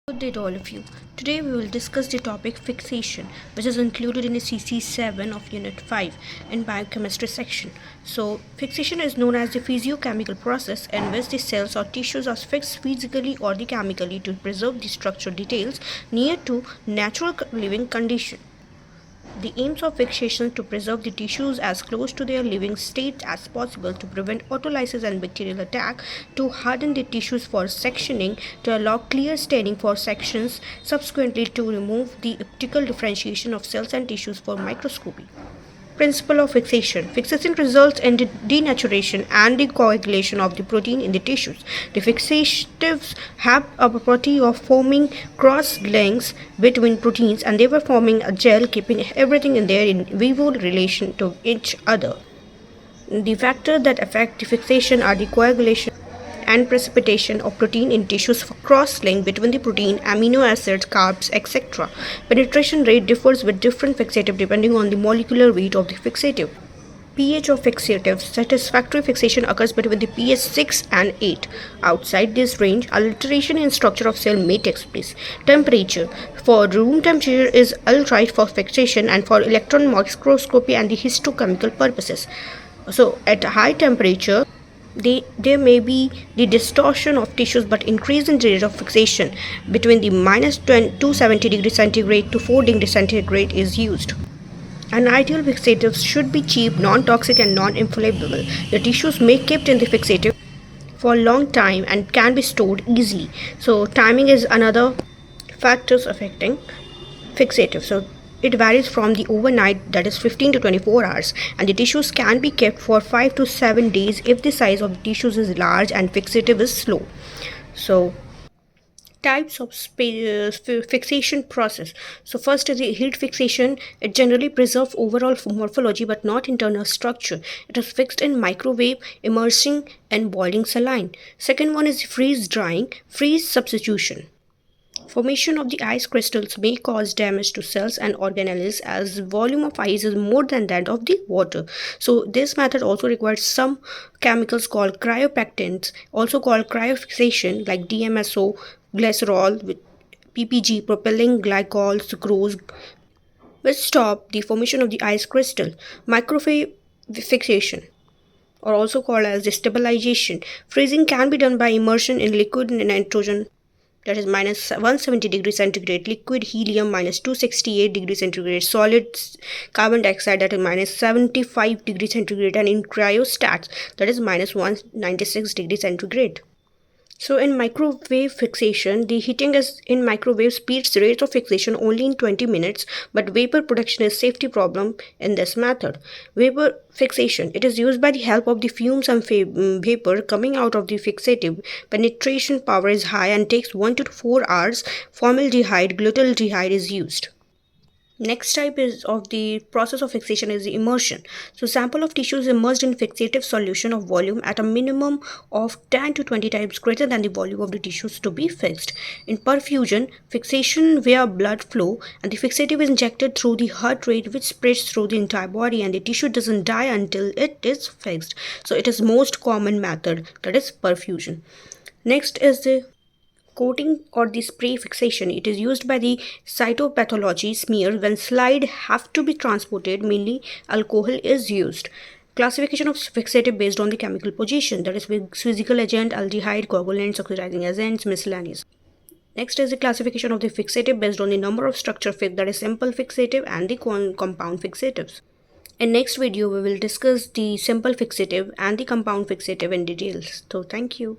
Good day to all of you. Today we will discuss the topic fixation, which is included in the CC 7 of Unit 5 in Biochemistry section. So, fixation is known as the physiochemical process in which the cells or tissues are fixed physically or the chemically to preserve the structural details near to natural living condition. The aims of fixation to preserve the tissues as close to their living state as possible to prevent autolysis and bacterial attack, to harden the tissues for sectioning, to allow clear staining for sections, subsequently to remove the optical differentiation of cells and tissues for microscopy. Principle of fixation. Fixation results in the denaturation and the coagulation of the protein in the tissues. The fixatives have a property of forming cross links between proteins, and they were forming a gel keeping everything in their in vivo relation to each other. The factors that affect the fixation are the coagulation and precipitation of protein in tissues for cross-link between the protein, amino acids, carbs, etc. Penetration rate differs with different fixative depending on the molecular weight of the fixative. pH of fixatives. Satisfactory fixation occurs between the pH 6 and 8. Outside this range, alteration in structure of cell may take place. Temperature. For room temperature is alright for fixation and for electron microscopy and the histochemical purposes. So at high temperature, there may be the distortion of tissues but increase in the rate of fixation between the minus 270 degrees centigrade to 4 degrees centigrade is used. An ideal fixative should be cheap, non-toxic and non-inflammable. The tissues may be kept in the fixative for a long time and can be stored easily. So timing is another factors affecting fixative. So it varies from the overnight, that is 15 to 24 hours, and the tissues can be kept for 5 to 7 days if the size of the tissues is large and fixative is slow. So types of fixation process. So first is the heat fixation. It generally preserves overall morphology but not internal structure. It is fixed in microwave, immersing and boiling saline. Second one is freeze drying, freeze substitution. Formation of the ice crystals may cause damage to cells and organelles as volume of ice is more than that of the water. So this method also requires some chemicals called cryopectins, also called cryofixation, like DMSO, glycerol, with PPG, propylene glycol, sucrose, which stop the formation of the ice crystal. Microwave fixation, or also called as destabilization. Freezing can be done by immersion in liquid nitrogen, that is minus 170 degrees centigrade, liquid helium minus 268 degrees centigrade, solid carbon dioxide, that is minus 75 degrees centigrade, and in cryostats, that is minus 196 degrees centigrade. So in microwave fixation, the heating is in microwave speeds the rate of fixation only in 20 minutes, but vapor production is safety problem in this method. Vapor fixation, it is used by the help of the fumes and vapor coming out of the fixative. Penetration power is high and takes 1 to 4 hours. Formaldehyde, glutaldehyde is used. Next type is of the process of fixation is the immersion. So sample of tissue is immersed in fixative solution of volume at a minimum of 10 to 20 times greater than the volume of the tissues to be fixed. In perfusion, fixation via blood flow, and the fixative is injected through the heart rate which spreads through the entire body, and the tissue doesn't die until it is fixed. So it is most common method, that is perfusion. Next is the coating or the spray fixation. It is used by the cytopathology smear when slide have to be transported, mainly alcohol is used. Classification of fixative based on the chemical position, that is physical agent, aldehyde, coagulants, oxidizing agents, miscellaneous. Next is the classification of the fixative based on the number of structure fixed, that is simple fixative and the compound fixatives. In next video we will discuss the simple fixative and the compound fixative in details. So thank you.